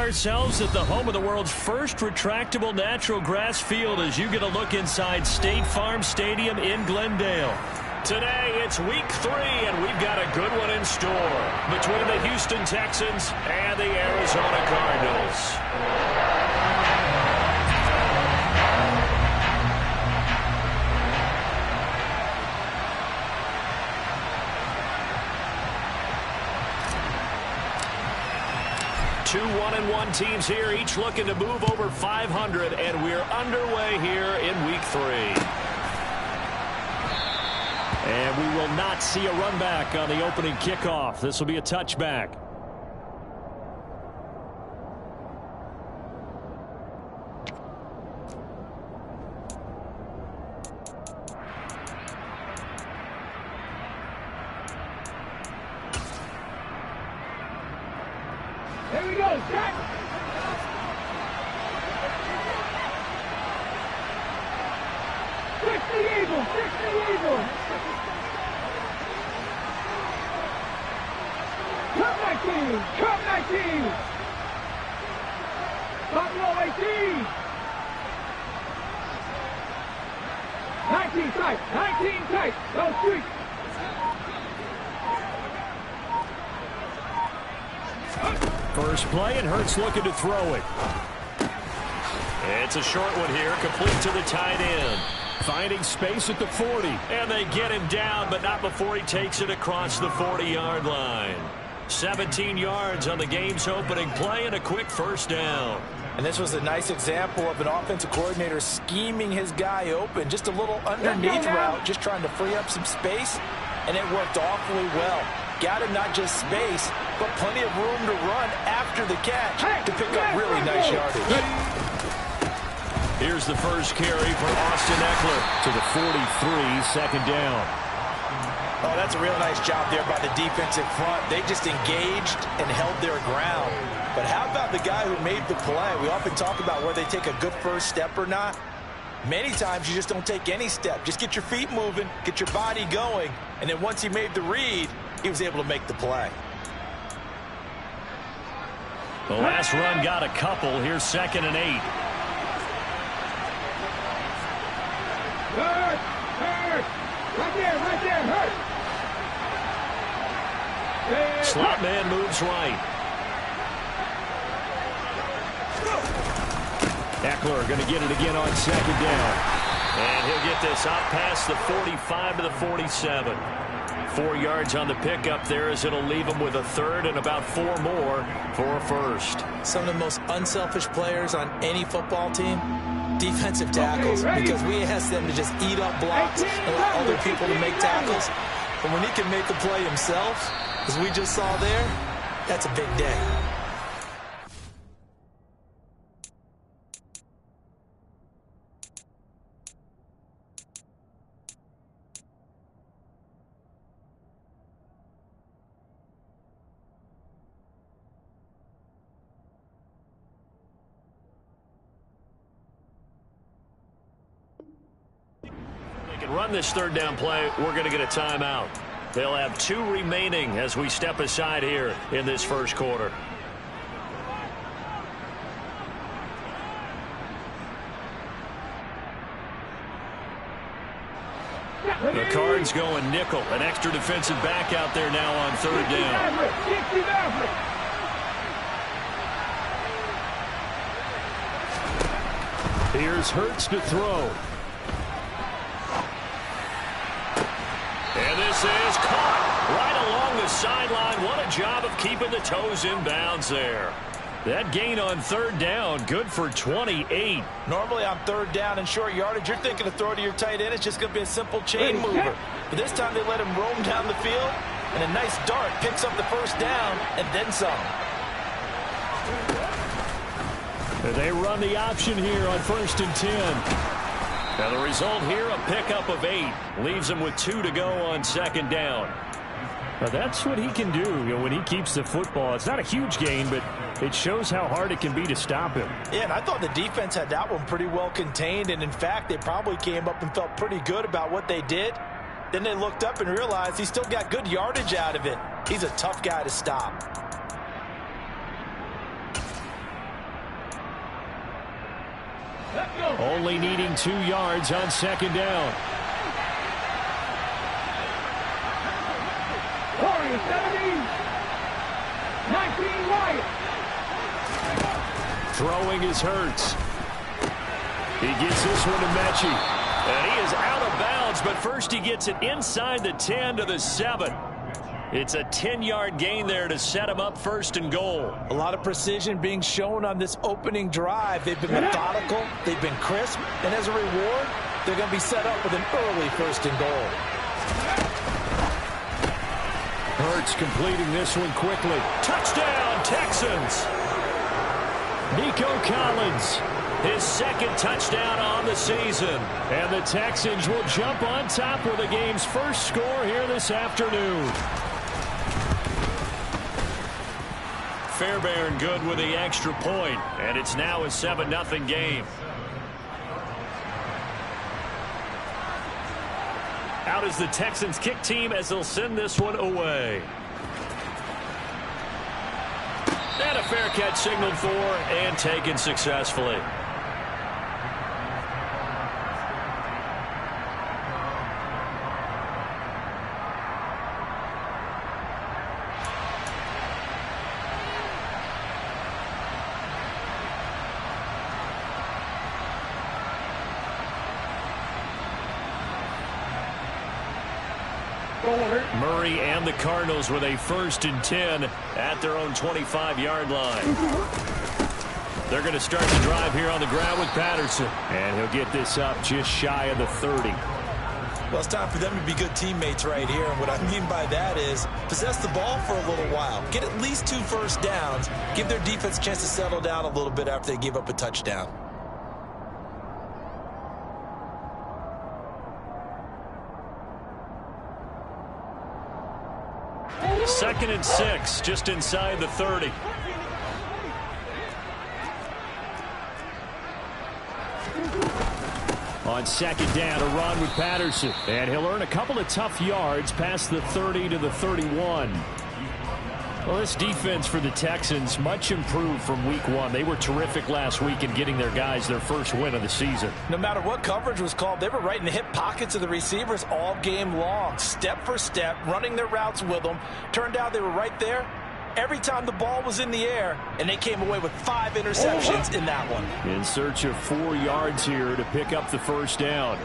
ourselves at the home of the world's first retractable natural grass field as you get a look inside State Farm Stadium in Glendale. Today, it's week 3, and we've got a good one in store between the Houston Texans and the Arizona Cardinals. 2 1-1 teams here, each looking to move over 500, and we're underway here in week 3. And we will not see a run back on the opening kickoff. This will be a touchback. Here we go, Jack. Fix the eagle, fix the eagle. Come 19, come 19. Buffalo 18. 19 tight, 19 tight. Go street. First play, and Hurts looking to throw it. It's a short one here, complete to the tight end. Finding space at the 40, and they get him down, but not before he takes it across the 40-yard line. 17 yards on the game's opening play and a quick first down. And this was a nice example of an offensive coordinator scheming his guy open. Just a little underneath route, just trying to free up some space, and it worked awfully well. Got him not just space, but plenty of room to run after the catch to pick up really nice yardage. Here's the first carry for Austin Eckler to the 43, second down. Oh, that's a real nice job there by the defensive front. They just engaged and held their ground. But how about the guy who made the play? We often talk about whether they take a good first step or not. Many times you just don't take any step. Just get your feet moving, get your body going, and then once he made the read, he was able to make the play. The last run got a couple. Here's 2nd and 8. Hurt! Hurt! Right there, hurt! Slot man moves right. Eckler going to get it again on 2nd down. And he'll get this out past the 45 to the 47. 4 yards on the pickup there as it'll leave him with a 3rd and about 4 more for a first. Some of the most unselfish players on any football team, defensive tackles, because we ask them to just eat up blocks and allow other people to make tackles. But when he can make the play himself, as we just saw there, that's a big day. Run this 3rd down play, we're going to get a timeout. They'll have 2 remaining as we step aside here in this first quarter. The Cards going nickel, an extra defensive back out there now on 3rd down. Here's Hurts to throw. And this is caught right along the sideline. What a job of keeping the toes in bounds there. That gain on 3rd down, good for 28. Normally on 3rd down and short yardage, you're thinking to throw to your tight end. It's just going to be a simple chain mover. But this time they let him roam down the field, and a nice dart picks up the first down and then some. And they run the option here on 1st and 10. Now the result here, a pickup of 8. Leaves him with 2 to go on 2nd down. Now that's what he can do, when he keeps the football. It's not a huge gain, but it shows how hard it can be to stop him. Yeah, and I thought the defense had that one pretty well contained. And in fact, they probably came up and felt pretty good about what they did. Then they looked up and realized he still got good yardage out of it. He's a tough guy to stop. only needing 2 yards on second down. 40, 70, 19 Wyatt. Throwing is Hurts. He gets this one to Mechie. And he is out of bounds, but first he gets it inside the 10 to the 7. It's a 10-yard gain there to set him up first and goal. A lot of precision being shown on this opening drive. They've been methodical, they've been crisp, and as a reward, they're going to be set up with an early first and goal. Hurts completing this one quickly. Touchdown, Texans! Nico Collins, his second touchdown on the season. And the Texans will jump on top with the game's first score here this afternoon. Fairbairn good with the extra point, and it's now a 7-0 game. Out is the Texans kick team as they'll send this one away. And a fair catch signaled for and taken successfully. Murray and the Cardinals with a 1st and 10 at their own 25-yard line. They're going to start the drive here on the ground with Patterson. And he'll get this up just shy of the 30. Well, it's time for them to be good teammates right here. And what I mean by that is possess the ball for a little while. Get at least 2 first downs. Give their defense a chance to settle down a little bit after they give up a touchdown. Second and 6, just inside the 30. On second down, a run with Patterson. And he'll earn a couple of tough yards past the 30 to the 31. Well, this defense for the Texans much improved from week 1. They were terrific last week in getting their guys their first win of the season. No matter what coverage was called, they were right in the hip pockets of the receivers all game long. Step for step, running their routes with them. Turned out they were right there every time the ball was in the air, and they came away with 5 interceptions in that one. In search of 4 yards here to pick up the first down.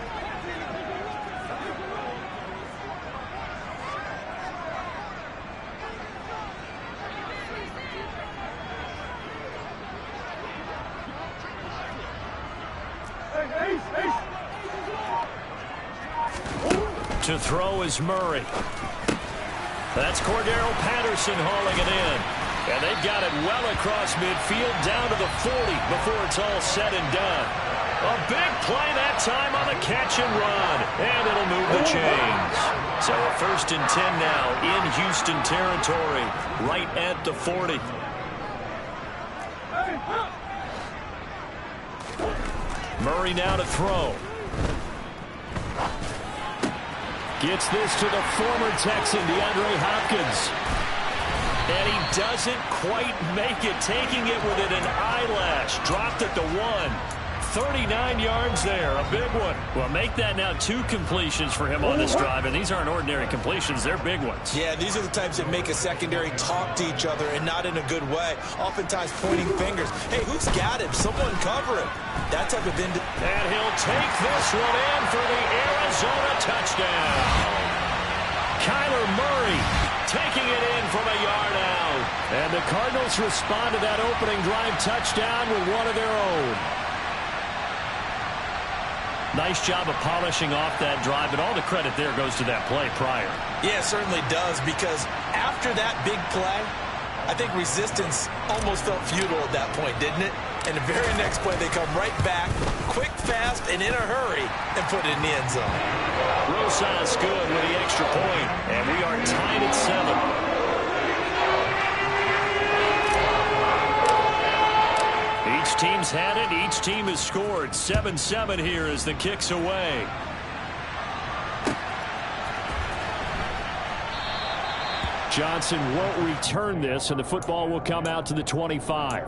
To throw is Murray. That's Cordero Patterson hauling it in. And they've got it well across midfield down to the 40 before it's all said and done. A big play that time on the catch and run. And it'll move the chains. So a 1st and 10 now in Houston territory, right at the 40. Murray now to throw. Gets this to the former Texan, DeAndre Hopkins. And he doesn't quite make it, taking it within an eyelash. Dropped at the 1. 39 yards there, a big one. Well, make that now 2 completions for him on this drive, and these aren't ordinary completions. They're big ones. Yeah, these are the types that make a secondary talk to each other, and not in a good way. Oftentimes pointing fingers. Hey, who's got him? Someone cover him. That type of... And he'll take this one in for the Arizona touchdown. Kyler Murray taking it in from a yard out. And the Cardinals respond to that opening drive touchdown with one of their own. Nice job of polishing off that drive, but all the credit there goes to that play prior. Yeah, it certainly does, because after that big play, I think resistance almost felt futile at that point, didn't it? And the very next play, they come right back, quick, fast, and in a hurry, and put it in the end zone. Rosas good with the extra point, and we are tied at 7. Each team's had it. Each team has scored. 7-7 here as the kick's away. Johnson won't return this, and the football will come out to the 25.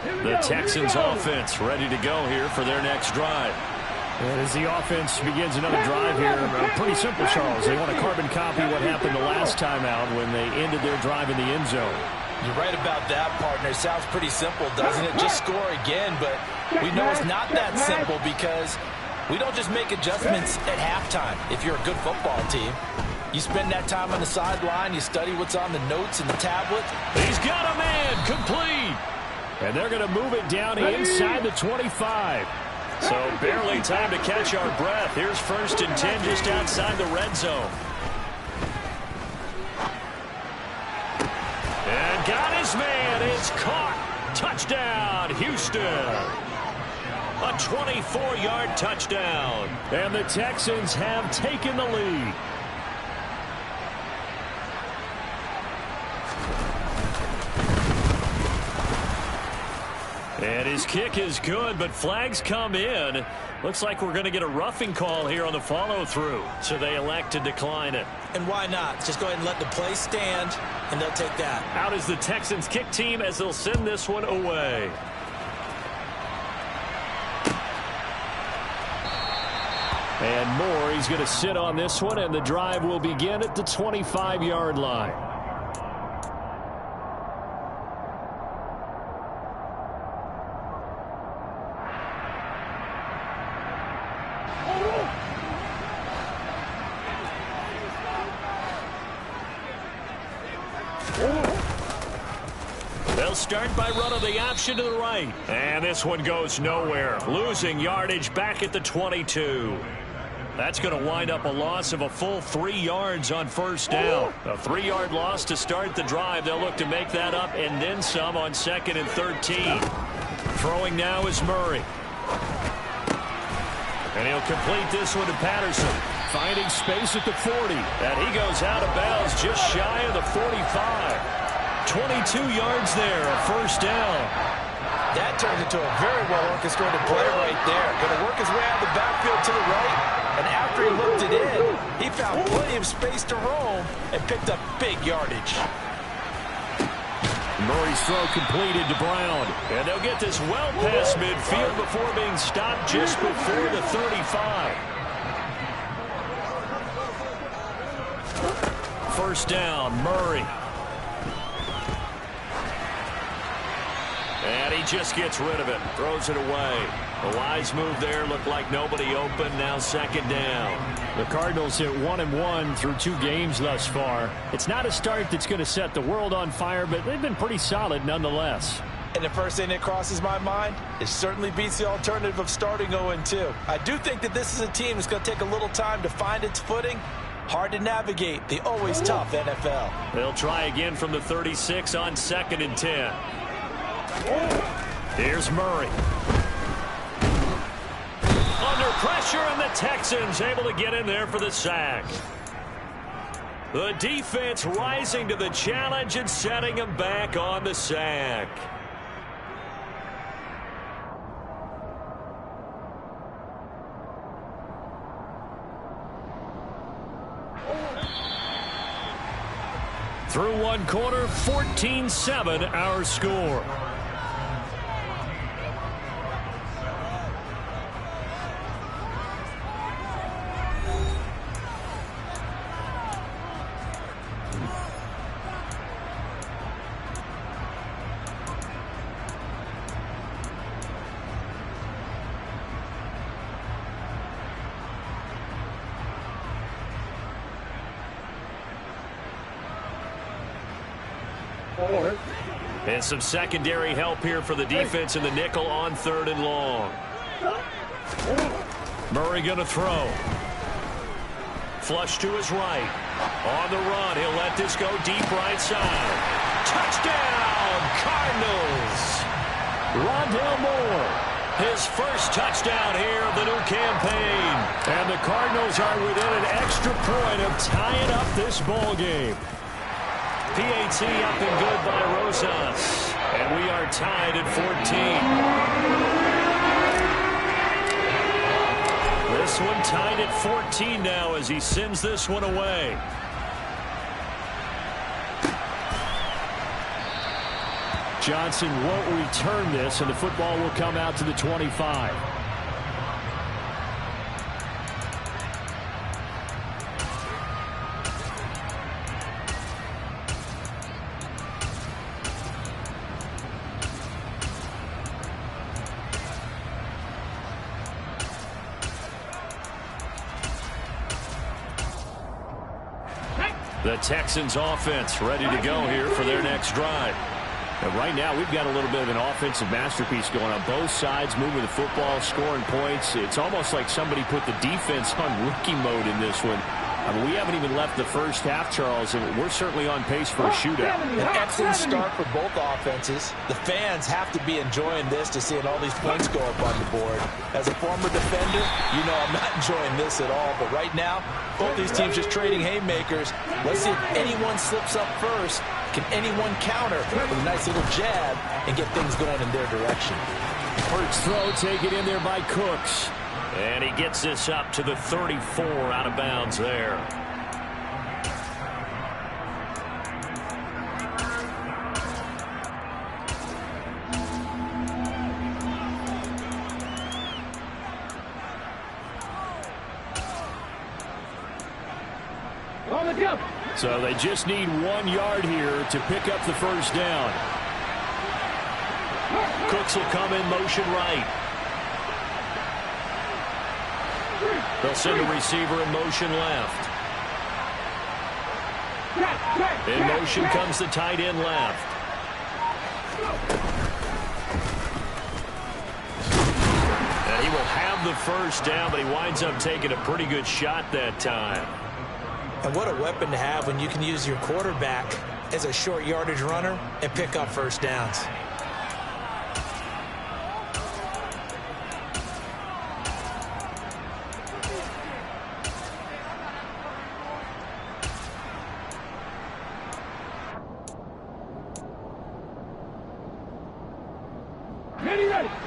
The Texans offense ready to go here for their next drive. And as the offense begins another drive here, pretty simple, Charles. They want to carbon copy what happened the last time out when they ended their drive in the end zone. You're right about that, partner. Sounds pretty simple, doesn't it? Just score again, but we know it's not that simple because we don't just make adjustments at halftime. If you're a good football team, you spend that time on the sideline, you study what's on the notes and the tablet. He's got a man, complete. And they're going to move it down inside the 25. So barely time to catch our breath. Here's 1st and 10 just outside the red zone. And got his man. It's caught. Touchdown, Houston. A 24-yard touchdown. And the Texans have taken the lead. And his kick is good, but flags come in. Looks like we're going to get a roughing call here on the follow-through. So they elect to decline it. And why not? Just go ahead and let the play stand, and they'll take that. Out is the Texans kick team as they'll send this one away. And Moore, he's going to sit on this one, and the drive will begin at the 25-yard line. They'll start by running the option to the right. And this one goes nowhere. Losing yardage back at the 22. That's going to wind up a loss of a full 3 yards on 1st down. A 3-yard loss to start the drive. They'll look to make that up and then some on 2nd and 13. Throwing now is Murray. And he'll complete this one to Patterson. Finding space at the 40. And he goes out of bounds just shy of the 45. 22 yards there, a 1st down. That turns into a very well-orchestrated play right there. Going to work his way out of the backfield to the right. And after he looked it in, he found plenty of space to roam and picked up big yardage. Murray's throw completed to Brown. And they'll get this well past midfield before being stopped just before the 35. 1st down, Murray. And he just gets rid of it. Throws it away. A wise move there. Looked like nobody open. Now 2nd down. The Cardinals hit 1-1 through 2 games thus far. It's not a start that's going to set the world on fire, but they've been pretty solid nonetheless. And the first thing that crosses my mind, it certainly beats the alternative of starting 0-2. I do think that this is a team that's going to take a little time to find its footing. Hard to navigate the always tough NFL. They'll try again from the 36 on 2nd and 10. Here's Murray. Under pressure, and the Texans able to get in there for the sack. The defense rising to the challenge and setting them back on the sack. Through 1 quarter, 14-7 our score. And some secondary help here for the defense in the nickel on 3rd and long. Murray going to throw. Flush to his right. On the run, he'll let this go deep right side. Touchdown, Cardinals! Rondale Moore, his first touchdown here of the new campaign. And the Cardinals are within an extra point of tying up this ball game. PAT up and good by Rosas. And we are tied at 14. This one tied at 14 now as he sends this one away. Johnson won't return this, and the football will come out to the 25. The Texans offense ready to go here for their next drive. And right now we've got a little bit of an offensive masterpiece going on both sides, moving the football, scoring points. It's almost like somebody put the defense on rookie mode in this one. I mean, we haven't even left the first half, Charles, and we're certainly on pace for a shootout. An excellent start for both offenses. The fans have to be enjoying this to seeing all these points go up on the board. As a former defender, you know I'm not enjoying this at all. But right now, both these teams just trading haymakers. Let's see if anyone slips up first. Can anyone counter with a nice little jab and get things going in their direction? Hurts throw taken in there by Cooks. And he gets this up to the 34 out of bounds there. On the jump. So they just need 1 yard here to pick up the first down. Cooks will come in motion right. They'll send the receiver in motion left. In motion comes the tight end left. And he will have the first down, but he winds up taking a pretty good shot that time. And what a weapon to have when you can use your quarterback as a short yardage runner and pick up first downs.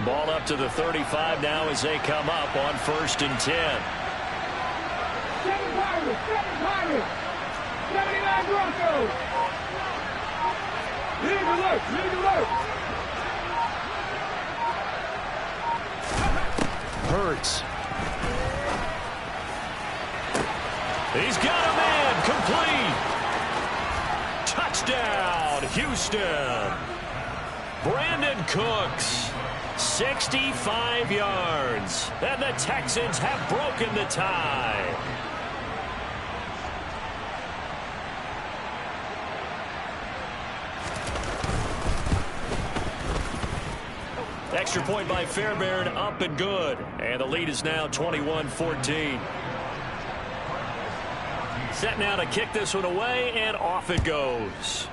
Ball up to the 35 now as they come up on 1st and 10. 7 Pirates, 79 Broncos. Lead alert, lead alert. Hurts. He's got a man, complete. Touchdown, Houston. Brandon Cooks, 65 yards, and the Texans have broken the tie. Extra point by Fairbairn, up and good, and the lead is now 21-14. Set now to kick this one away, and off it goes.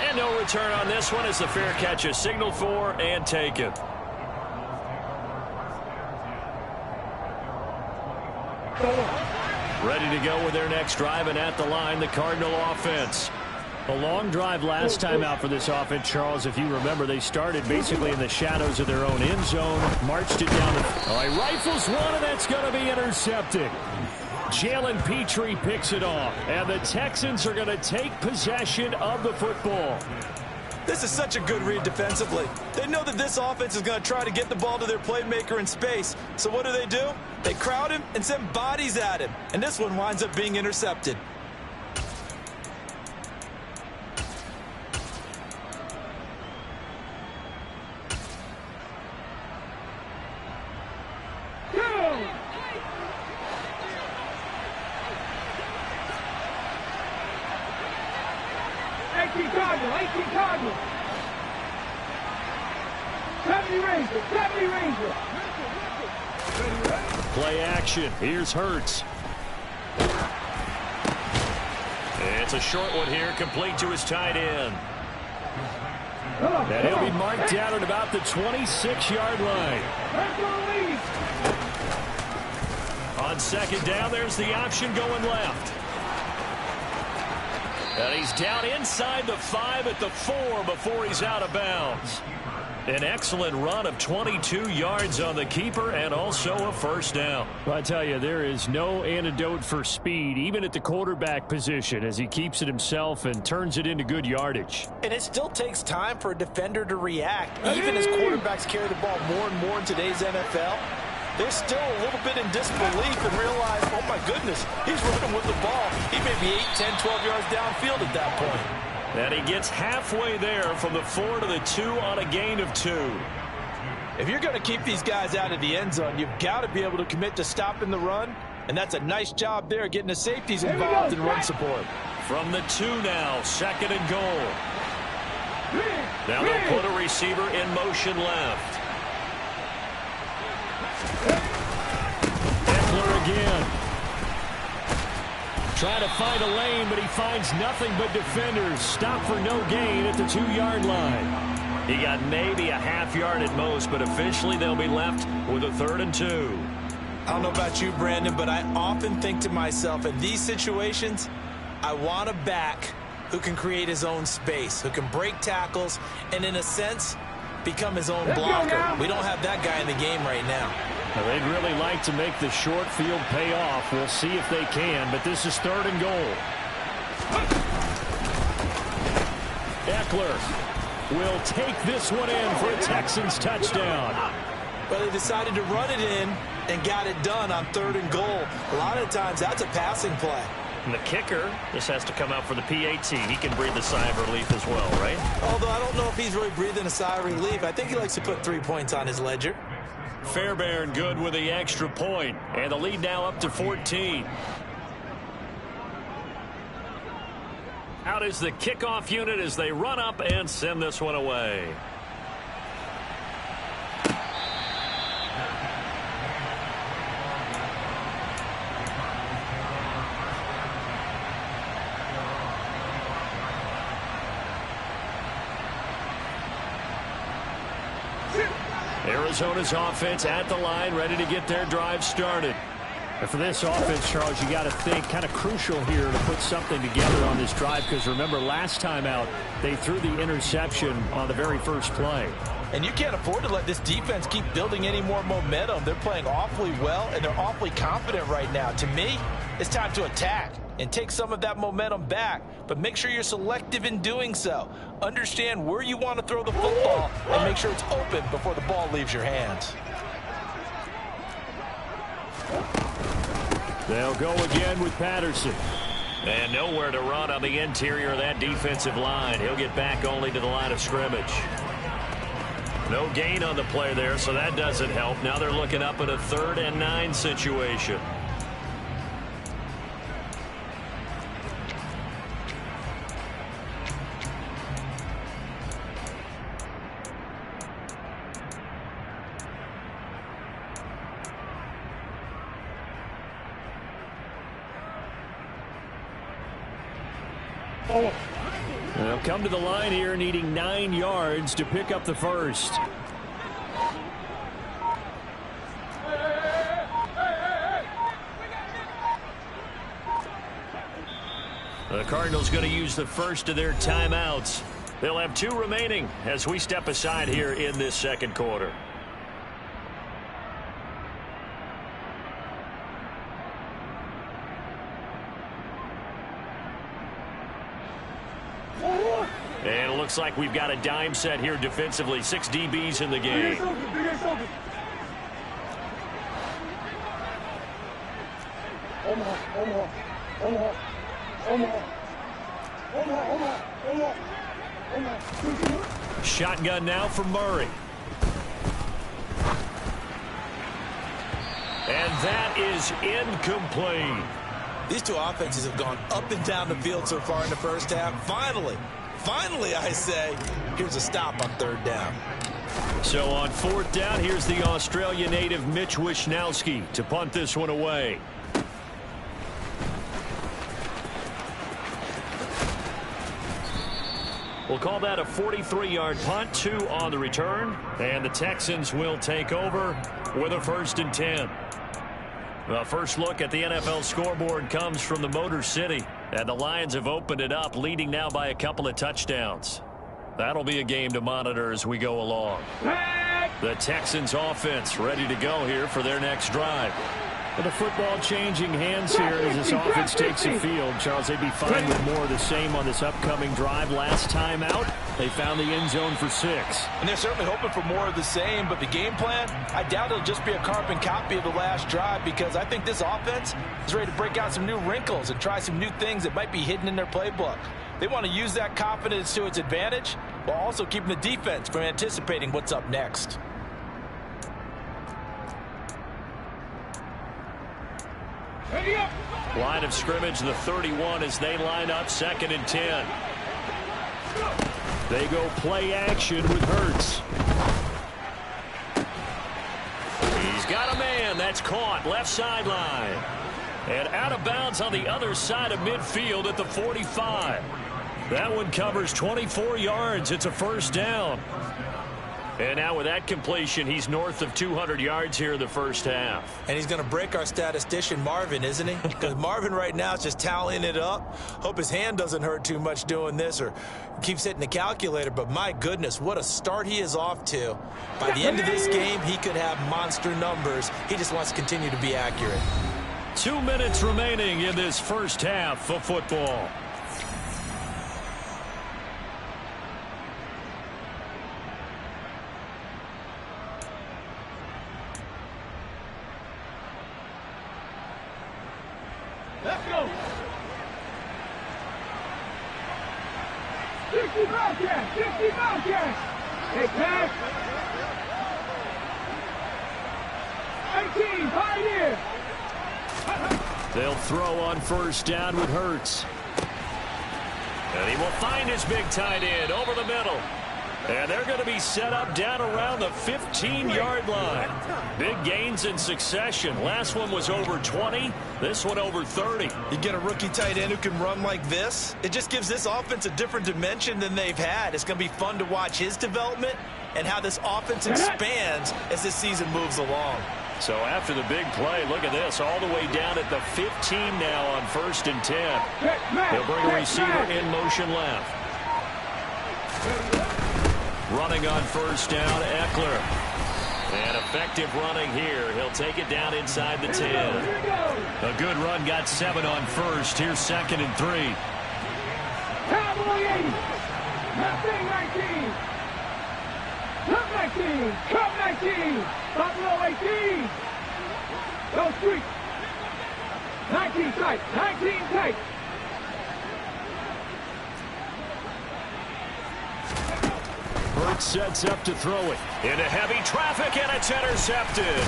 And no return on this one as the fair catch is signaled for and taken. Ready to go with their next drive, and at the line, the Cardinal offense. A long drive last time out for this offense, Charles. If you remember, they started basically in the shadows of their own end zone, marched it down. He rifles one, and that's going to be intercepted. Jalen Petrie picks it off, and the Texans are going to take possession of the football. This is such a good read defensively. They know that this offense is going to try to get the ball to their playmaker in space. So what do? They crowd him and send bodies at him. And this one winds up being intercepted. Cardinals. 70 Ranger. Play action. Here's Hurts. It's a short one here, complete to his tight end. And he'll be marked down at about the 26-yard line. On 2nd down, there's the option going left. And he's down inside the 5 at the 4 before he's out of bounds. An excellent run of 22 yards on the keeper and also a first down. Well, I tell you, there is no antidote for speed, even at the quarterback position, as he keeps it himself and turns it into good yardage. And it still takes time for a defender to react. Even as quarterbacks carry the ball more and more in today's NFL, they're still a little bit in disbelief and realize, oh my goodness, he's running with the ball. He may be 8, 10, 12 yards downfield at that point. And he gets halfway there from the 4 to the 2 on a gain of 2. If you're going to keep these guys out of the end zone, you've got to be able to commit to stopping the run. And that's a nice job there, getting the safeties involved in run support. From the 2 now, 2nd and goal. Now they'll put a receiver in motion left. Eckler again. Trying to find a lane, but he finds nothing but defenders. Stop for no gain at the 2-yard line. He got maybe a half yard at most, but officially they'll be left with a 3rd and 2. I don't know about you, Brandon, but I often think to myself, in these situations, I want a back who can create his own space, who can break tackles, and in a sense, become his own blocker. We don't have that guy in the game right now. Now, they'd really like to make the short field pay off. We'll see if they can, but this is 3rd and goal. Eckler will take this one in for a Texans touchdown. Well, they decided to run it in and got it done on 3rd and goal. A lot of times, that's a passing play. And the kicker just has to come out for the PAT. He can breathe a sigh of relief as well, right? Although I don't know if he's really breathing a sigh of relief. I think he likes to put 3 points on his ledger. Fairbairn good with the extra point, and the lead now up to 14. Out is the kickoff unit as they run up and send this one away. Arizona's offense at the line, ready to get their drive started. And for this offense, Charles, you got to think kind of crucial here to put something together on this drive, because remember, last time out, they threw the interception on the very first play. And you can't afford to let this defense keep building any more momentum. They're playing awfully well, and they're awfully confident right now. To me, it's time to attack and take some of that momentum back. But make sure you're selective in doing so. Understand where you want to throw the football and make sure it's open before the ball leaves your hands. They'll go again with Patterson. And nowhere to run on the interior of that defensive line. He'll get back only to the line of scrimmage. No gain on the play there, so that doesn't help. Now they're looking up at a 3rd and 9 situation. They'll come to the line here, needing 9 yards to pick up the first. The Cardinals going to use the first of their timeouts. They'll have 2 remaining as we step aside here in this second quarter. And it looks like we've got a dime set here defensively. 6 DBs in the game. Shotgun now from Murray. And that is incomplete. These 2 offenses have gone up and down the field so far in the first half. Finally, I say, here's a stop on 3rd down. So on 4th down, here's the Australia native Mitch Wishnowsky to punt this one away. We'll call that a 43-yard punt, 2 on the return, and the Texans will take over with a 1st and 10. The first look at the NFL scoreboard comes from the Motor City, and the Lions have opened it up, leading now by a couple of touchdowns. That'll be a game to monitor as we go along. The Texans offense ready to go here for their next drive. With the football changing hands here as this offense takes the field. Charles, they'd be fine with more of the same on this upcoming drive. Last time out, they found the end zone for 6. And they're certainly hoping for more of the same, but the game plan, I doubt it'll just be a carbon copy of the last drive, because I think this offense is ready to break out some new wrinkles and try some new things that might be hidden in their playbook. They want to use that confidence to its advantage while also keeping the defense from anticipating what's up next. Line of scrimmage, the 31, as they line up 2nd and 10. They go play action with Hurts. He's got a man. That's caught. Left sideline. And out of bounds on the other side of midfield at the 45. That one covers 24 yards. It's a first down. And now with that completion, he's north of 200 yards here in the first half. And he's going to break our statistician, Marvin, isn't he? Because Marvin right now is just tallying it up. Hope his hand doesn't hurt too much doing this or keeps hitting the calculator. But my goodness, what a start he is off to. By the end of this game, he could have monster numbers. He just wants to continue to be accurate. 2 minutes remaining in this first half of football. Let's go. 60 Bobcats, 60 Bobcats. Hey, pass. 18, Pioneer. They'll throw on first down with Hurts. And he will find his big tight end over the middle. And they're going to be set up down around the 15-yard line. Big gains in succession. Last one was over 20. This one over 30. You get a rookie tight end who can run like this. It just gives this offense a different dimension than they've had. It's going to be fun to watch his development and how this offense expands as this season moves along. So after the big play, look at this, all the way down at the 15 now on 1st and 10. He'll bring a receiver in motion left. Running on first down, Eckler. And effective running here. He'll take it down inside the 10. A good run, got 7 on first. Here's 2nd and 3. Cowboy 80. Mustang 19. Cup 19. Cup 19. Buffalo 18. Go street. 19 tight. 19 tight. Hurts sets up to throw it. Into heavy traffic, and it's intercepted.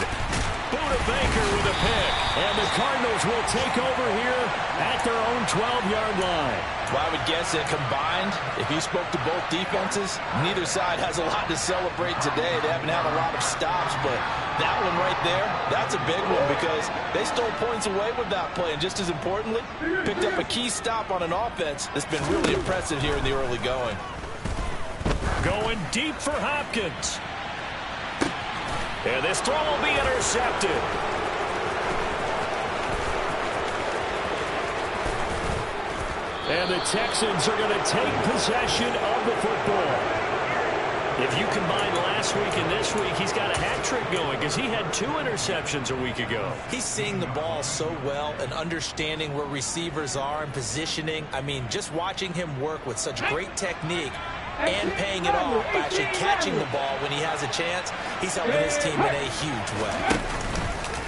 Buda Baker with a pick. And the Cardinals will take over here at their own 12-yard line. Well, I would guess that combined, if you spoke to both defenses, neither side has a lot to celebrate today. They haven't had a lot of stops, but that one right there, that's a big one because they stole points away with that play. And just as importantly, picked up a key stop on an offense that's been really impressive here in the early going. Going deep for Hopkins. And this throw will be intercepted. And the Texans are going to take possession of the football. If you combine last week and this week, he's got a hat trick going because he had 2 interceptions a week ago. He's seeing the ball so well and understanding where receivers are and positioning. I mean, just watching him work with such great technique and paying it off by actually catching the ball when he has a chance, he's helping his team in a huge way.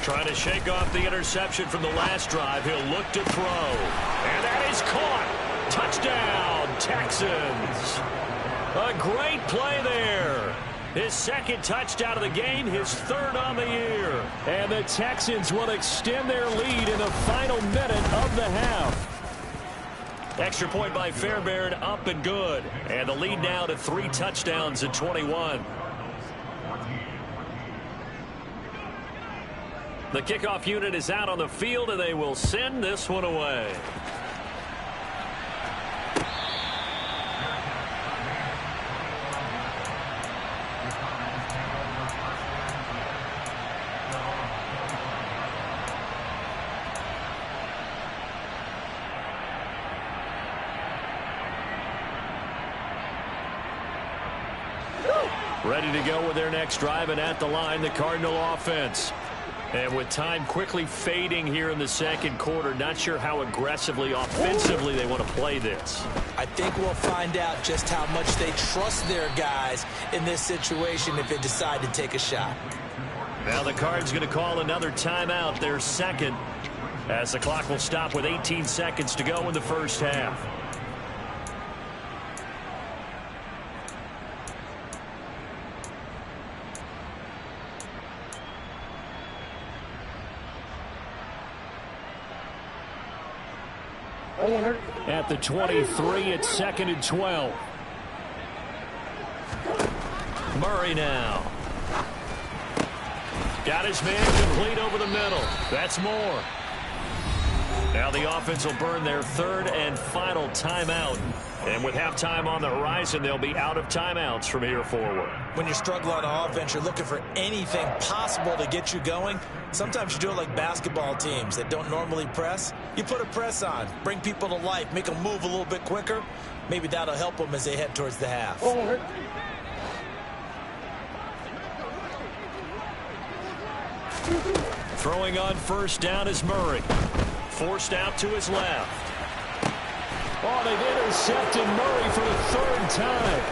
Trying to shake off the interception from the last drive. He'll look to throw. And that is caught. Touchdown, Texans. A great play there. His 2nd touchdown of the game, his 3rd on the year. And the Texans will extend their lead in the final minute of the half. Extra point by Fairbairn, up and good. And the lead now to 3 touchdowns at 21. The kickoff unit is out on the field, and they will send this one away. Ready to go with their next drive, and at the line, the Cardinal offense. And with time quickly fading here in the second quarter, not sure how aggressively, offensively they want to play this. I think we'll find out just how much they trust their guys in this situation if they decide to take a shot. Now the Cards going to call another timeout, their second, as the clock will stop with 18 seconds to go in the first half. At the 23, it's 2nd and 12. Murray now. Got his man complete over the middle. That's more. Now the offense will burn their third and final timeout. And with halftime on the horizon, they'll be out of timeouts from here forward. When you're struggling on offense, you're looking for anything possible to get you going. Sometimes you do it like basketball teams that don't normally press. You put a press on, bring people to life, make them move a little bit quicker. Maybe that'll help them as they head towards the half. Throwing on first down is Murray. Forced out to his left. Oh, they've intercepted Murray for the third time.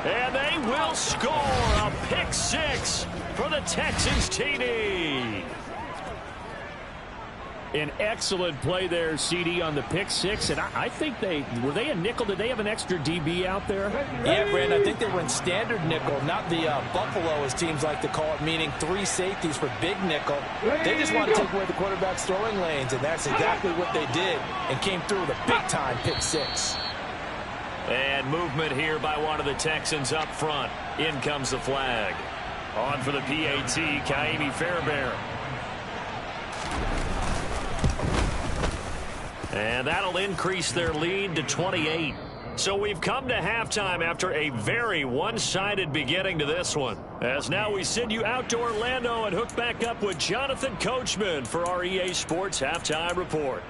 And they will score a pick six for the Texans TD. An excellent play there, CD, on the pick six. And I think were they a nickel? Did they have an extra DB out there? Yeah, Brandon, I think they went standard nickel, not the Buffalo, as teams like to call it, meaning 3 safeties for big nickel. They just want to take away the quarterback's throwing lanes, and that's exactly what they did, and came through with a big-time pick six. And movement here by one of the Texans up front. In comes the flag. On for the PAT, Kaimi Fairbairn. And that'll increase their lead to 28. So we've come to halftime after a very one-sided beginning to this one. As now we send you out to Orlando and hook back up with Jonathan Coachman for our EA Sports Halftime Report.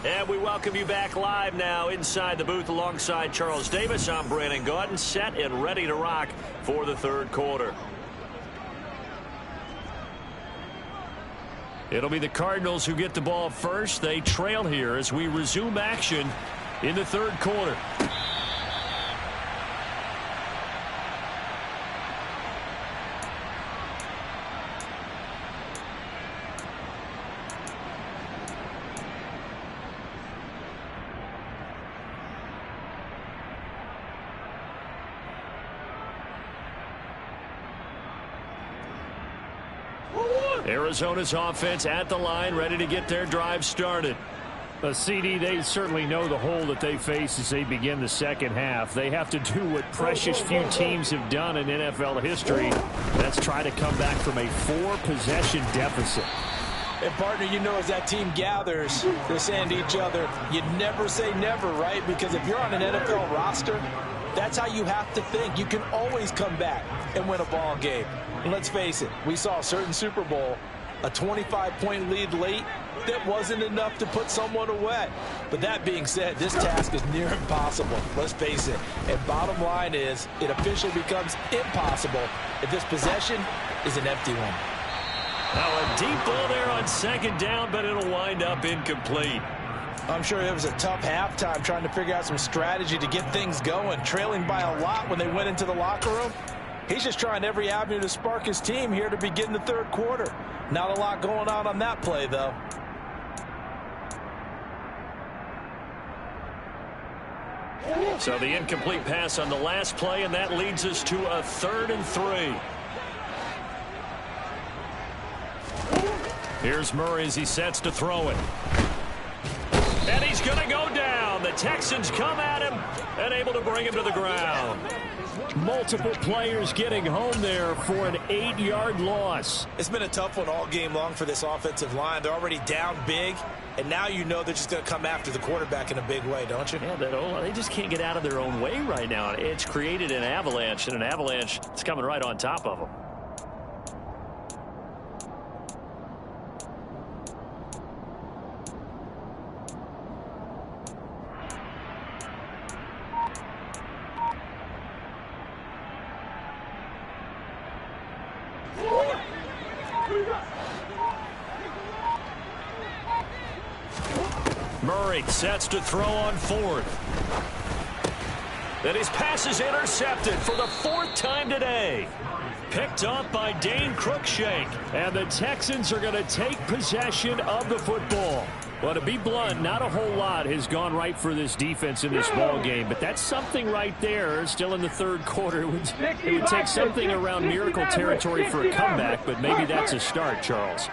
And we welcome you back live now inside the booth alongside Charles Davis. I'm Brandon Gaudin, set and ready to rock for the third quarter. It'll be the Cardinals who get the ball first. They trail here as we resume action in the third quarter. Arizona's offense at the line, ready to get their drive started. CD, they certainly know the hole that they face as they begin the second half. They have to do what precious few teams have done in NFL history. That's try to come back from a 4-possession deficit. And, partner, you know, as that team gathers, they're saying to each other, you never say never, right? Because if you're on an NFL roster, that's how you have to think. You can always come back and win a ball game. And let's face it, we saw a certain Super Bowl, a 25-point lead late, that wasn't enough to put someone away. But that being said, this task is near impossible. Let's face it. And bottom line is, it officially becomes impossible if this possession is an empty one. Now a deep ball there on second down, but it'll wind up incomplete. I'm sure it was a tough halftime trying to figure out some strategy to get things going, trailing by a lot when they went into the locker room. He's just trying every avenue to spark his team here to begin the third quarter. Not a lot going on that play, though. So the incomplete pass on the last play, and that leads us to a 3rd and 3. Here's Murray as he sets to throw it. And he's going to go down. The Texans come at him and able to bring him to the ground. Multiple players getting home there for an 8-yard loss. It's been a tough one all game long for this offensive line. They're already down big, and now you know they're just going to come after the quarterback in a big way, don't you? Yeah, they just can't get out of their own way right now. It's created an avalanche, and an avalanche is coming right on top of them. Murray sets to throw on 4th. Then his pass is intercepted for the 4th time today. Picked up by Dane Cruikshank. And the Texans are going to take possession of the football. Well, to be blunt, not a whole lot has gone right for this defense in this ball game, but that's something right there. Still in the 3rd quarter. It would take something around miracle territory for a comeback, but maybe that's a start, Charles.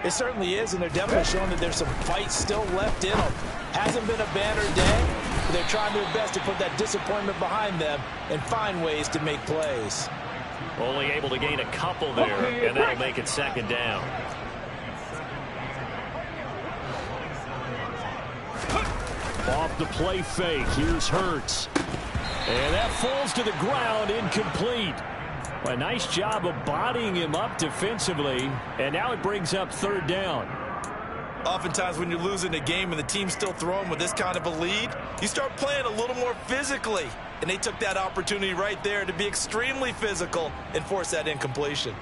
It certainly is, and they're definitely showing that there's some fight still left in them. Hasn't been a banner day, but they're trying their best to put that disappointment behind them and find ways to make plays. Only able to gain a couple there, and that'll make it 2nd down. Off the play fake, here's Hurts. And that falls to the ground, incomplete. A nice job of bodying him up defensively, and now it brings up 3rd down. Oftentimes when you're losing a game and the team's still throwing with this kind of a lead, you start playing a little more physically. And they took that opportunity right there to be extremely physical and force that incompletion.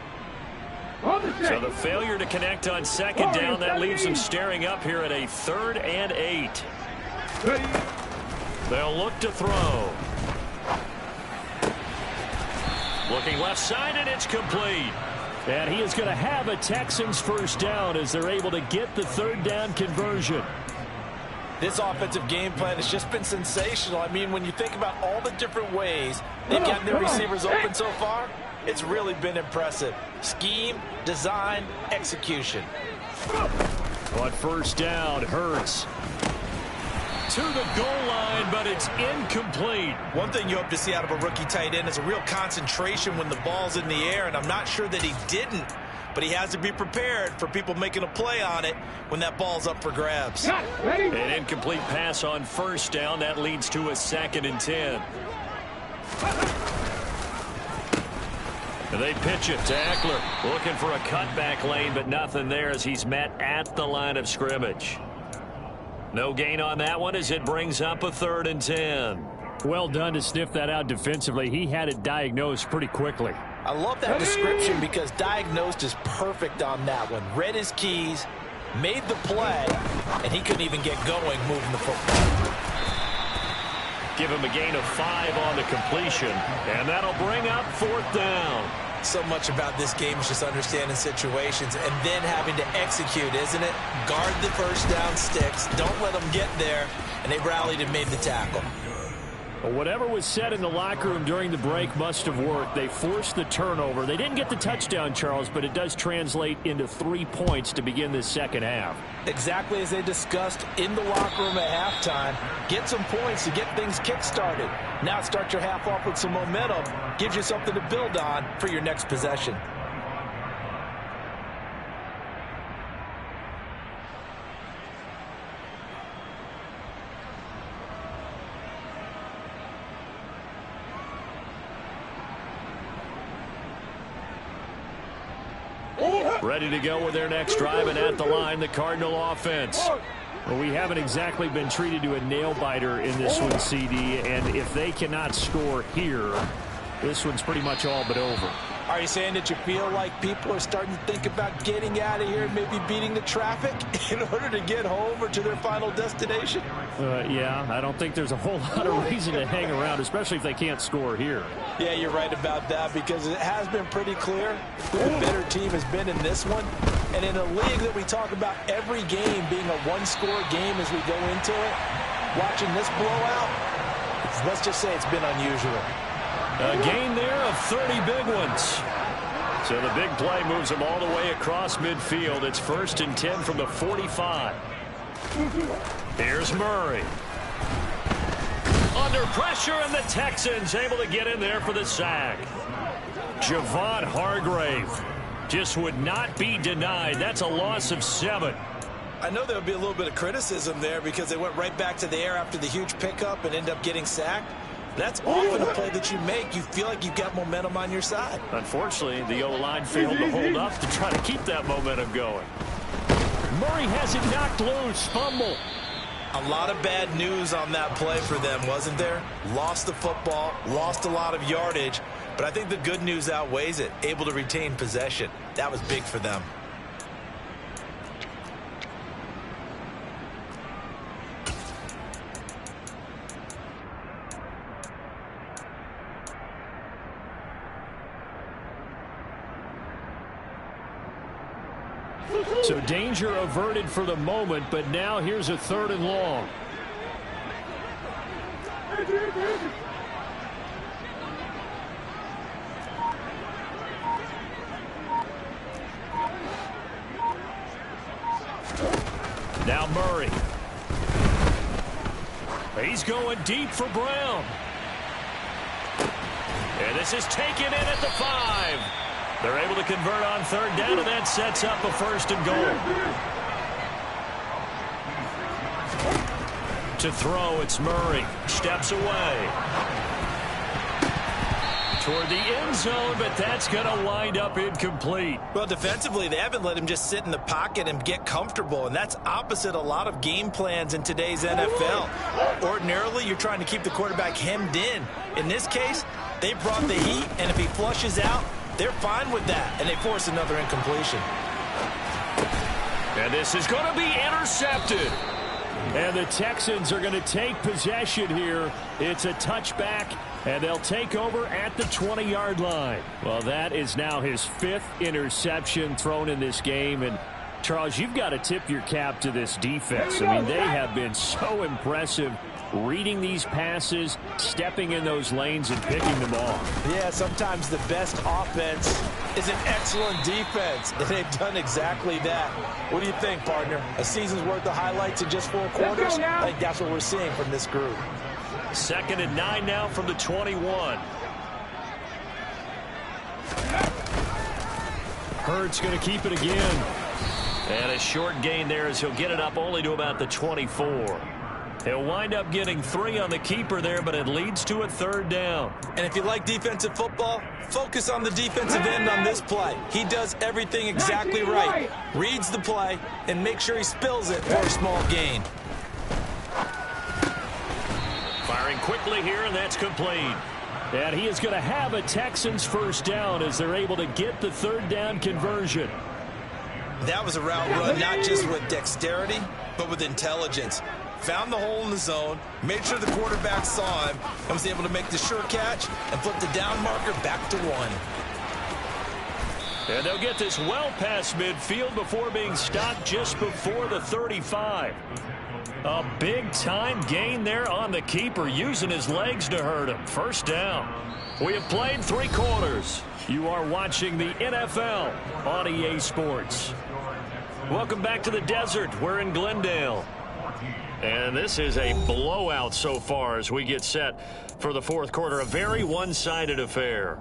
So the failure to connect on 2nd down, that leaves them staring up here at a 3rd and 8. They'll look to throw. Looking left side, and it's complete. And he is going to have a Texans 1st down as they're able to get the 3rd down conversion. This offensive game plan has just been sensational. I mean, when you think about all the different ways they've gotten their receivers open so far, it's really been impressive. Scheme, design, execution. On 1st down, Hurts to the goal line, but it's incomplete. One thing you hope to see out of a rookie tight end is a real concentration when the ball's in the air, and I'm not sure that he didn't, but he has to be prepared for people making a play on it when that ball's up for grabs. An incomplete pass on 1st down. That leads to a 2nd and 10. And they pitch it to Eckler. Looking for a cutback lane, but nothing there as he's met at the line of scrimmage. No gain on that one as it brings up a 3rd and 10. Well done to sniff that out defensively. He had it diagnosed pretty quickly. I love that description because diagnosed is perfect on that one. Read his keys, made the play, and he couldn't even get going moving the football. Give him a gain of 5 on the completion, and that'll bring up 4th down. So much about this game is just understanding situations and then having to execute, isn't it? Guard the 1st down sticks. Don't let them get there. And they rallied and made the tackle. Well, whatever was said in the locker room during the break must have worked. They forced the turnover. They didn't get the touchdown, Charles, but it does translate into 3 points to begin this 2nd half. Exactly as they discussed in the locker room at halftime. Get some points to get things kick-started. Now start your half off with some momentum. Gives you something to build on for your next possession. Ready to go with their next drive, and at the line, the Cardinal offense. Well, we haven't exactly been treated to a nail-biter in this one, CD, and if they cannot score here, this one's pretty much all but over. Are you saying that you feel like people are starting to think about getting out of here and maybe beating the traffic in order to get home or to their final destination? Yeah, I don't think there's a whole lot of reason to hang around, especially if they can't score here. Yeah, you're right about that because it has been pretty clear who the better team has been in this one. And in a league that we talk about every game being a one-score game as we go into it, watching this blowout, let's just say it's been unusual. A gain there of 30 big ones. So the big play moves them all the way across midfield. It's 1st and 10 from the 45. Here's Murray. Under pressure, and the Texans able to get in there for the sack. Javon Hargrave just would not be denied. That's a loss of 7. I know there'll be a little bit of criticism there because they went right back to the air after the huge pickup and ended up getting sacked. That's often a play that you make. You feel like you've got momentum on your side. Unfortunately, the O-line failed to hold up to try to keep that momentum going. Murray has it knocked loose. Fumble. A lot of bad news on that play for them, wasn't there? Lost the football, lost a lot of yardage, but I think the good news outweighs it. Able to retain possession. That was big for them. So danger averted for the moment, but now here's a 3rd and long. Now Murray. He's going deep for Brown. And this is taken in at the 5. They're able to convert on 3rd down, and that sets up a 1st and goal. To throw, it's Murray. Steps away. Toward the end zone, but that's going to wind up incomplete. Well, defensively, they haven't let him just sit in the pocket and get comfortable, and that's opposite a lot of game plans in today's NFL. Ordinarily, you're trying to keep the quarterback hemmed in. In this case, they brought the heat, and if he flushes out, they're fine with that, and they force another incompletion. And this is going to be intercepted. And the Texans are going to take possession here. It's a touchback, and they'll take over at the 20-yard line. Well, that is now his 5th interception thrown in this game. And, Charles, you've got to tip your cap to this defense. I mean, they have been so impressive reading these passes, stepping in those lanes, and picking them off. Yeah, sometimes the best offense is an excellent defense, and they've done exactly that. What do you think, partner? A season's worth of highlights in just 4 quarters? I think that's what we're seeing from this group. 2nd and 9 now from the 21. Hurts going to keep it again. And a short gain there as he'll get it up only to about the 24. He'll wind up getting 3 on the keeper there, but it leads to a 3rd down. And if you like defensive football, focus on the defensive end on this play. He does everything exactly right. Reads the play and makes sure he spills it for a small gain. Firing quickly here, and that's complete. And he is going to have a Texans 1st down as they're able to get the 3rd down conversion. That was a route run not just with dexterity, but with intelligence. Found the hole in the zone, made sure the quarterback saw him, and was able to make the sure catch and flip the down marker back to 1. And they'll get this well past midfield before being stopped just before the 35. A big-time gain there on the keeper, using his legs to hurt him. 1st down. We have played 3 quarters. You are watching the NFL on EA Sports. Welcome back to the desert. We're in Glendale. And this is a blowout so far as we get set for the 4th quarter. A very one-sided affair.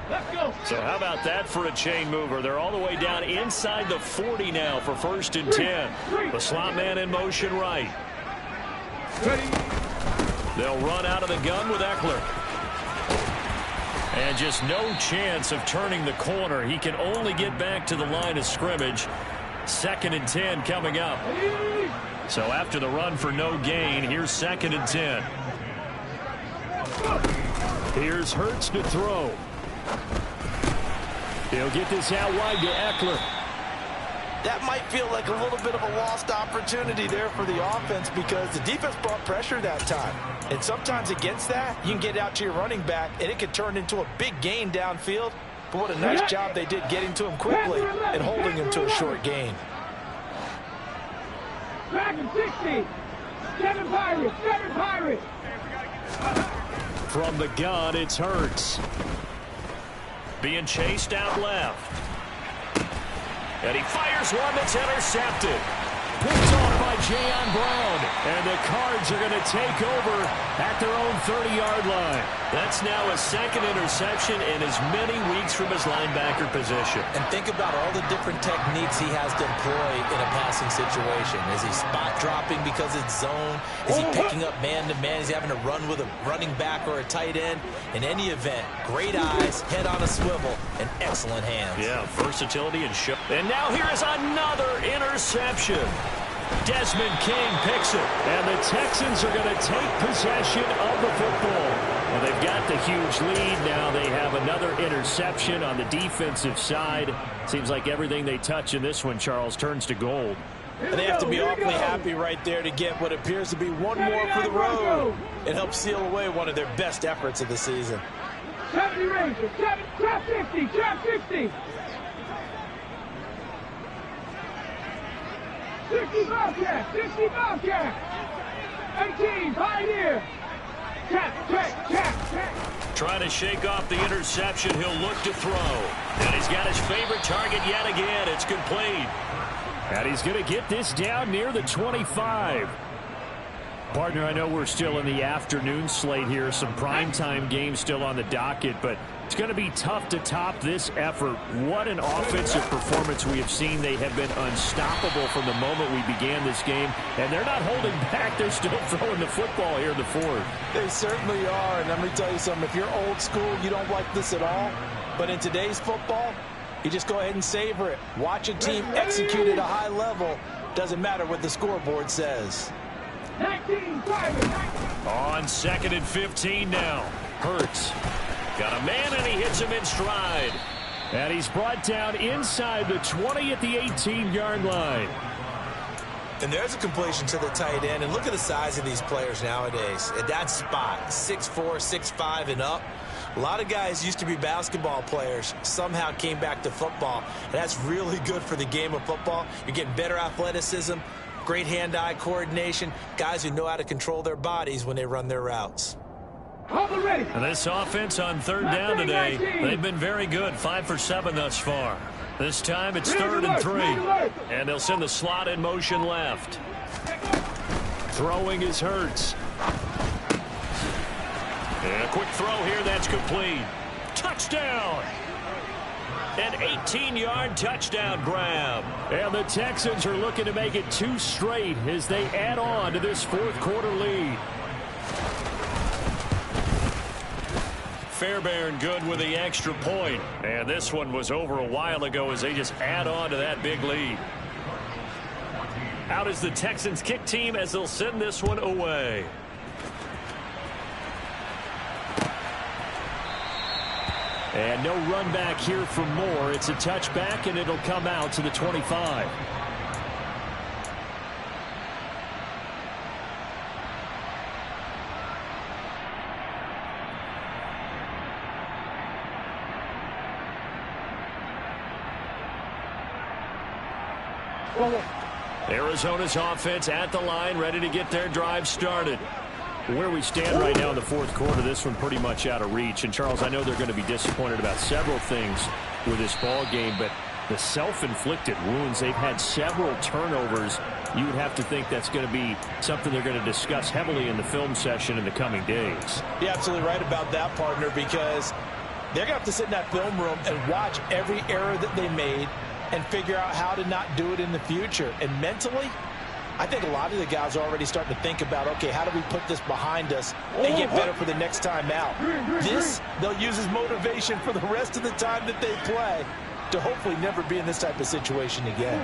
Let's go. So how about that for a chain mover? They're all the way down inside the 40 now for 1st and 10. The slot man in motion right. They'll run out of the gun with Eckler. And just no chance of turning the corner. He can only get back to the line of scrimmage. 2nd and 10 coming up. So after the run for no gain, here's 2nd and 10. Here's Hurts to throw. He'll get this out wide to Eckler. That might feel like a little bit of a lost opportunity there for the offense because the defense brought pressure that time. And sometimes against that, you can get out to your running back, and it could turn into a big gain downfield. But what a nice job they did getting to him quickly and holding him to a short gain. Back in 60. 7 Pirates. 7 Pirates. From the gun, it's Hurts. Being chased out left. And he fires one that's intercepted. Picked off by Jayon Brown. And the Cards are going to take over at their own 30-yard line. That's now a second interception in as many weeks from his linebacker position. And think about all the different techniques he has to employ in a passing situation. Is he spot dropping because it's zone? Is he picking up man-to-man? Is he having to run with a running back or a tight end? In any event, great eyes, head on a swivel, and excellent hands. Yeah, versatility and show. And now here is another interception. Desmond King picks it. And the Texans are going to take possession of the football. Well, they've got the huge lead. Now they have another interception on the defensive side. Seems like everything they touch in this one, Charles, turns to gold. And they have to be awfully happy right there to get what appears to be one more for the road. It helps seal away one of their best efforts of the season. 70 Rangers, trap 50, trap 60. 60 Bobcats, 60 Bobcats. 18, Pioneer. Check. Trying to shake off the interception. He'll look to throw. And he's got his favorite target yet again. It's complete. And he's going to get this down near the 25. Partner, I know we're still in the afternoon slate here. Some primetime games still on the docket, but it's going to be tough to top this effort. What an offensive performance we have seen. They have been unstoppable from the moment we began this game, and they're not holding back. They're still throwing the football here in the fourth. They certainly are, and let me tell you something. If you're old school, you don't like this at all. But in today's football, you just go ahead and savor it. Watch a team execute at a high level. Doesn't matter what the scoreboard says. 19, on 2nd and 15 now. Hurts. Got a man, and he hits him in stride. And he's brought down inside the 20 at the 18-yard line. And there's a completion to the tight end. And look at the size of these players nowadays. At that spot, 6'4", 6'5", and up. A lot of guys used to be basketball players, somehow came back to football. And that's really good for the game of football. You're getting better athleticism, great hand-eye coordination, guys who know how to control their bodies when they run their routes. And this offense on third down today, they've been very good, 5 for 7 thus far. This time it's 3rd and 3. And they'll send the slot in motion left. Throwing is Hurts. And a quick throw here, that's complete. Touchdown! An 18-yard touchdown grab. And the Texans are looking to make it 2 straight as they add on to this fourth quarter lead. Fairbairn good with the extra point. And this one was over a while ago as they just add on to that big lead. Out is the Texans kick team as they'll send this one away. And no run back here for Moore. It's a touchback, and it'll come out to the 25. Arizona's offense at the line, ready to get their drive started. Where we stand right now in the fourth quarter, this one pretty much out of reach. And, Charles, I know they're going to be disappointed about several things with this ball game, but the self-inflicted wounds, they've had several turnovers. You would have to think that's going to be something they're going to discuss heavily in the film session in the coming days. You're absolutely right about that, partner, because they're going to have to sit in that film room and watch every error that they made and figure out how to not do it in the future. And mentally, I think a lot of the guys are already starting to think about, okay, how do we put this behind us and get better for the next time out? This, they'll use as motivation for the rest of the time that they play to hopefully never be in this type of situation again.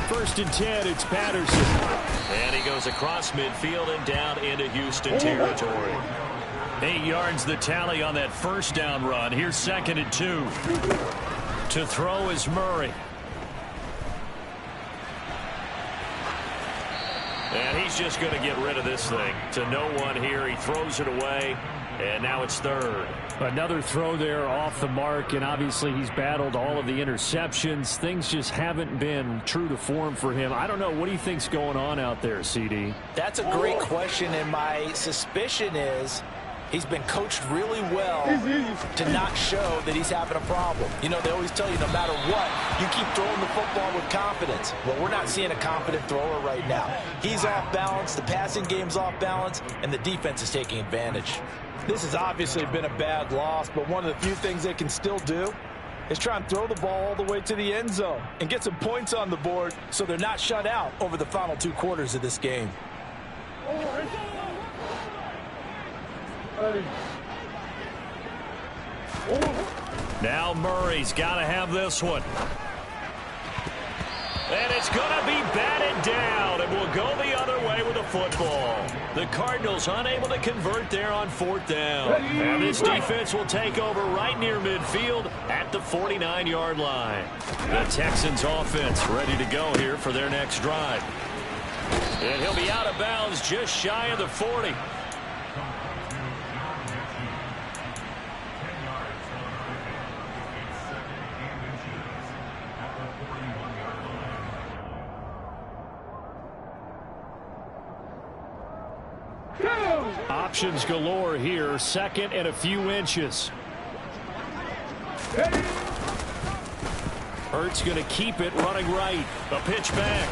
First and 10, it's Patterson. And he goes across midfield and down into Houston territory. 8 yards the tally on that first down run. Here's 2nd and 2. To throw is Murray. And he's just going to get rid of this thing. To no one here. He throws it away. And now it's 3rd. Another throw there off the mark, and obviously he's battled all of the interceptions. Things just haven't been true to form for him. I don't know. What do you think's going on out there, CD? That's a great question, and my suspicion is He's been coached really well to not show that he's having a problem. You know, they always tell you no matter what, you keep throwing the football with confidence. Well, we're not seeing a confident thrower right now. He's off balance, the passing game's off balance, and the defense is taking advantage. This has obviously been a bad loss, but one of the few things they can still do is try and throw the ball all the way to the end zone and get some points on the board so they're not shut out over the final 2 quarters of this game. Now Murray's got to have this one. And it's going to be batted down, and we'll go the other way with the football. The Cardinals unable to convert there on 4th down. And this defense will take over right near midfield at the 49-yard line. The Texans offense ready to go here for their next drive. And he'll be out of bounds just shy of the 40. Options galore here. 2nd and a few inches. Hurts going to keep it running right. A pitch back.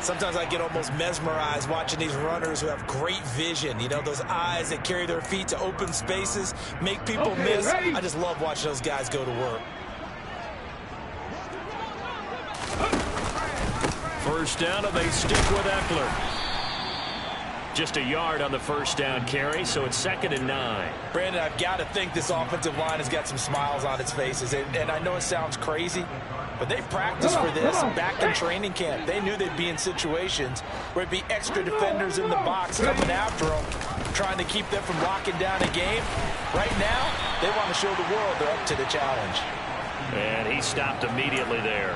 Sometimes I get almost mesmerized watching these runners who have great vision. You know, those eyes that carry their feet to open spaces, make people miss. Ready? I just love watching those guys go to work. First down, and they stick with Eckler. Just a yard on the first down carry, so it's 2nd and 9. Brandon, I've got to think this offensive line has got some smiles on its faces. And I know it sounds crazy, but they practiced for this back in training camp. They knew they'd be in situations where it'd be extra defenders in the box coming after them, trying to keep them from locking down a game. Right now, they want to show the world they're up to the challenge. And he stopped immediately there.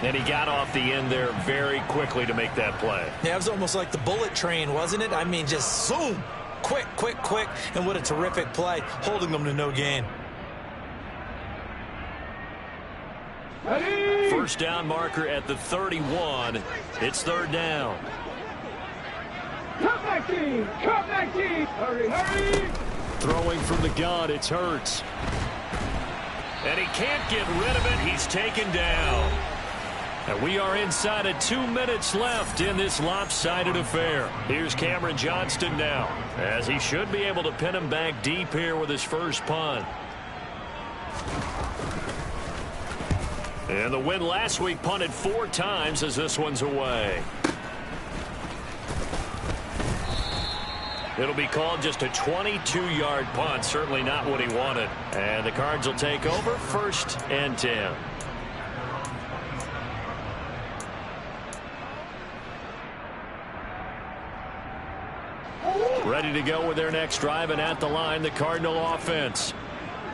And he got off the end there very quickly to make that play. Yeah, it was almost like the bullet train, wasn't it? I mean, just zoom. Quick, quick, quick. And what a terrific play, holding them to no gain. First down marker at the 31. It's 3rd down. Come back, team! Come back, team! Hurry, hurry! Throwing from the gun, it's Hurts. And he can't get rid of it. He's taken down. And we are inside of 2 minutes left in this lopsided affair. Here's Cameron Johnston now, as he should be able to pin him back deep here with his first punt. And the win last week punted 4 times as this one's away. It'll be called just a 22-yard punt. Certainly not what he wanted. And the Cards will take over 1st and 10. Ready to go with their next drive, and at the line, the Cardinal offense.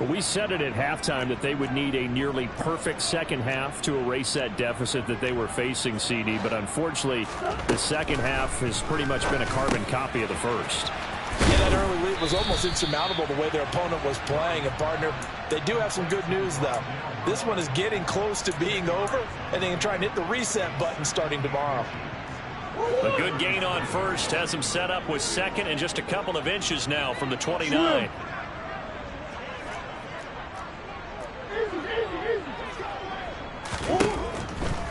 We said it at halftime that they would need a nearly perfect second half to erase that deficit that they were facing, CD. But unfortunately, the second half has pretty much been a carbon copy of the first. Yeah, that early lead was almost insurmountable the way their opponent was playing. And, partner, they do have some good news, though. This one is getting close to being over, and they can try and hit the reset button starting tomorrow. A good gain on first has him set up with 2nd and just a couple of inches now from the 29.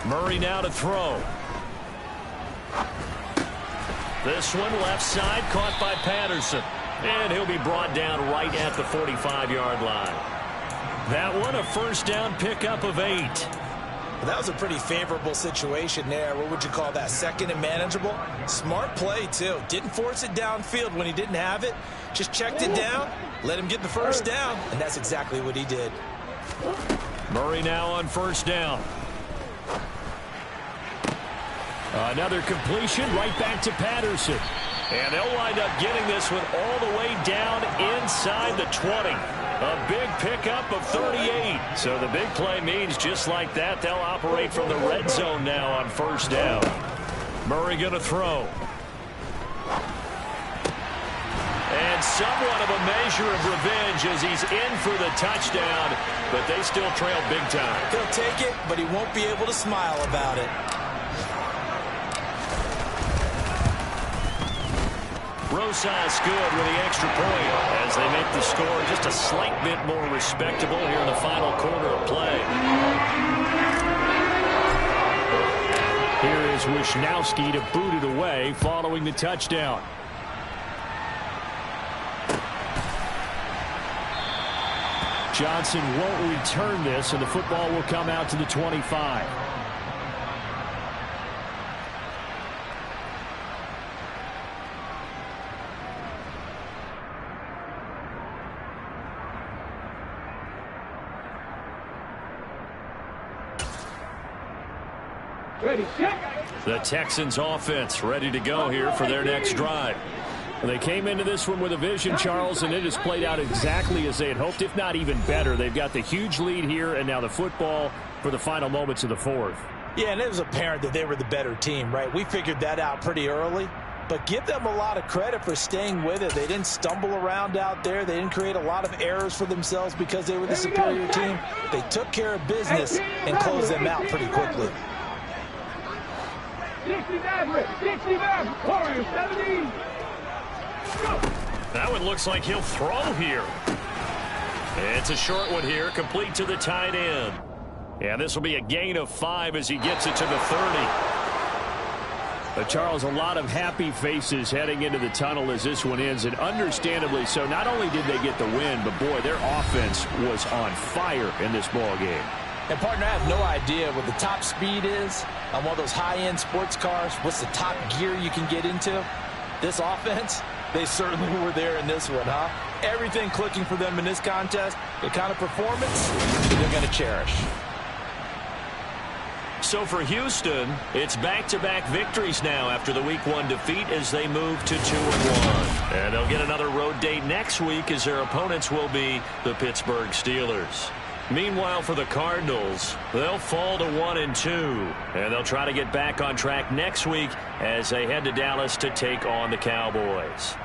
Murray now to throw. This one left side caught by Patterson. And he'll be brought down right at the 45-yard line. That one a first down pickup of 8. Well, that was a pretty favorable situation there. What would you call that? 2nd and manageable? Smart play, too. Didn't force it downfield when he didn't have it. Just checked it down, let him get the first down, and that's exactly what he did. Murray now on first down. Another completion right back to Patterson. And they'll wind up getting this one all the way down inside the 20. A big pickup of 38. So the big play means just like that, they'll operate from the red zone now on first down. Murray going to throw. And somewhat of a measure of revenge as he's in for the touchdown, but they still trail big time. He'll take it, but he won't be able to smile about it. Rosas good with the extra point as they make the score just a slight bit more respectable here in the final quarter of play. Here is Wisnowski to boot it away following the touchdown. Johnson won't return this, and the football will come out to the 25. Ready, set. The Texans offense ready to go here for their next drive. They came into this one with a vision, Charles, and it has played out exactly as they had hoped, if not even better. They've got the huge lead here, and now the football for the final moments of the fourth. Yeah, and it was apparent that they were the better team, right? We figured that out pretty early. But give them a lot of credit for staying with it. They didn't stumble around out there. They didn't create a lot of errors for themselves because they were the superior team. They took care of business and closed them out pretty quickly. 69, 69, Warriors, 17. That one looks like he'll throw here. It's a short one here, complete to the tight end. Yeah, this will be a gain of 5 as he gets it to the 30. But Charles, a lot of happy faces heading into the tunnel as this one ends, and understandably so. Not only did they get the win, but boy, their offense was on fire in this ball game. And, partner, I have no idea what the top speed is on one of those high-end sports cars. What's the top gear you can get into? This offense, they certainly were there in this one, huh? Everything clicking for them in this contest, the kind of performance they're going to cherish. So for Houston, it's back-to-back victories now after the Week 1 defeat as they move to 2-1. And they'll get another road date next week as their opponents will be the Pittsburgh Steelers. Meanwhile, for the Cardinals, they'll fall to 1-2, and they'll try to get back on track next week as they head to Dallas to take on the Cowboys.